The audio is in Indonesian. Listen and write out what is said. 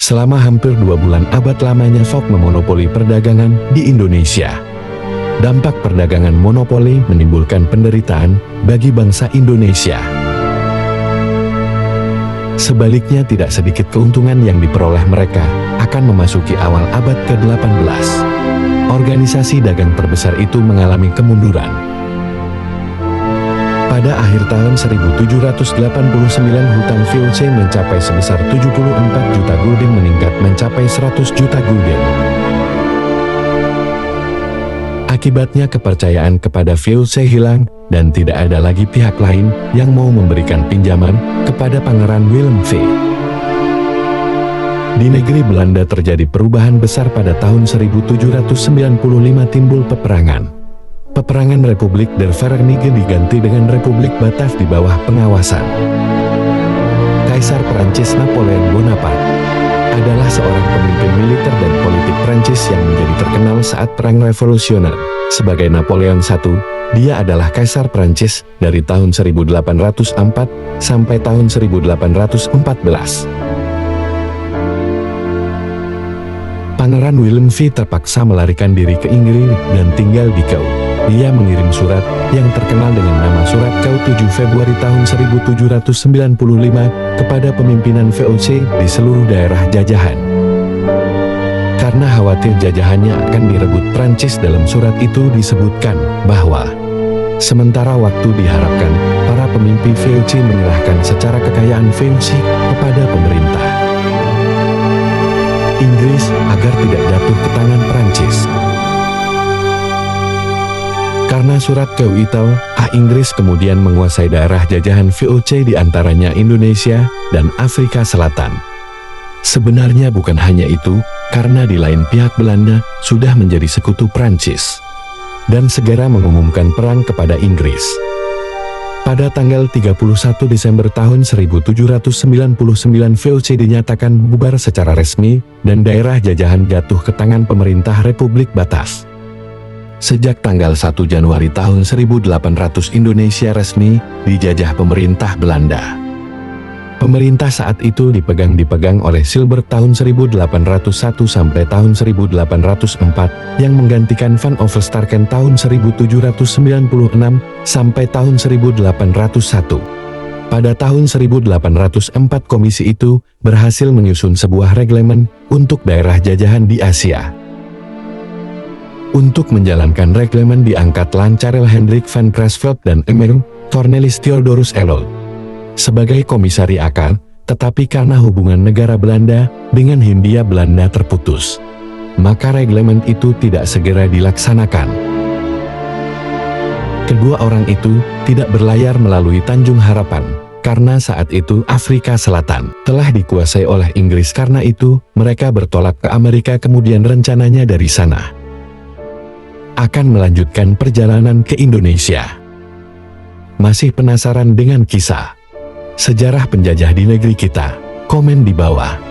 Selama hampir 2 bulan abad lamanya Fok memonopoli perdagangan di Indonesia. Dampak perdagangan monopoli menimbulkan penderitaan bagi bangsa Indonesia. Sebaliknya tidak sedikit keuntungan yang diperoleh mereka akan memasuki awal abad ke-18. Organisasi dagang terbesar itu mengalami kemunduran. Pada akhir tahun 1789 hutang VOC mencapai sebesar 74 juta gulden meningkat mencapai 100 juta gulden. Akibatnya kepercayaan kepada VOC hilang dan tidak ada lagi pihak lain yang mau memberikan pinjaman kepada Pangeran Willem V. Di negeri Belanda terjadi perubahan besar pada tahun 1795 timbul peperangan. Peperangan Republik der Verenigde diganti dengan Republik Bataaf di bawah pengawasan Kaisar Prancis Napoleon Bonaparte. Adalah seorang pemimpin militer dan politik Prancis yang menjadi terkenal saat Perang Revolusioner. Sebagai Napoleon I, dia adalah Kaisar Prancis dari tahun 1804 sampai tahun 1814. Pangeran Willem V terpaksa melarikan diri ke Inggris dan tinggal di Kau. Dia mengirim surat yang terkenal dengan nama Surat Kau 7 Februari tahun 1795 kepada pemimpinan VOC di seluruh daerah jajahan. Karena khawatir jajahannya akan direbut Prancis, dalam surat itu disebutkan bahwa sementara waktu diharapkan para pemimpin VOC menyerahkan secara kekayaan VOC kepada pemerintah Inggris agar tidak jatuh ke tangan Prancis. Karena surat Kau itu, Inggris kemudian menguasai daerah jajahan VOC di antaranya Indonesia dan Afrika Selatan. Sebenarnya bukan hanya itu, karena di lain pihak Belanda sudah menjadi sekutu Prancis dan segera mengumumkan perang kepada Inggris. Pada tanggal 31 Desember tahun 1799 VOC dinyatakan bubar secara resmi dan daerah jajahan jatuh ke tangan pemerintah Republik Bataaf. Sejak tanggal 1 Januari tahun 1800 Indonesia resmi dijajah pemerintah Belanda. Pemerintah saat itu dipegang oleh Silbert tahun 1801 sampai tahun 1804 yang menggantikan Van Overstraken tahun 1796 sampai tahun 1801. Pada tahun 1804 komisi itu berhasil menyusun sebuah reglemen untuk daerah jajahan di Asia. Untuk menjalankan reglemen diangkatlah Karel Hendrik van Grasveld dan Emil Cornelis Theodorus Eloy sebagai komisari akar, tetapi karena hubungan negara Belanda dengan Hindia Belanda terputus, maka reglemen itu tidak segera dilaksanakan. Kedua orang itu tidak berlayar melalui Tanjung Harapan, karena saat itu Afrika Selatan telah dikuasai oleh Inggris. Karena itu, mereka bertolak ke Amerika, kemudian rencananya dari sana akan melanjutkan perjalanan ke Indonesia. Masih penasaran dengan kisah sejarah penjajah di negeri kita? Komen di bawah.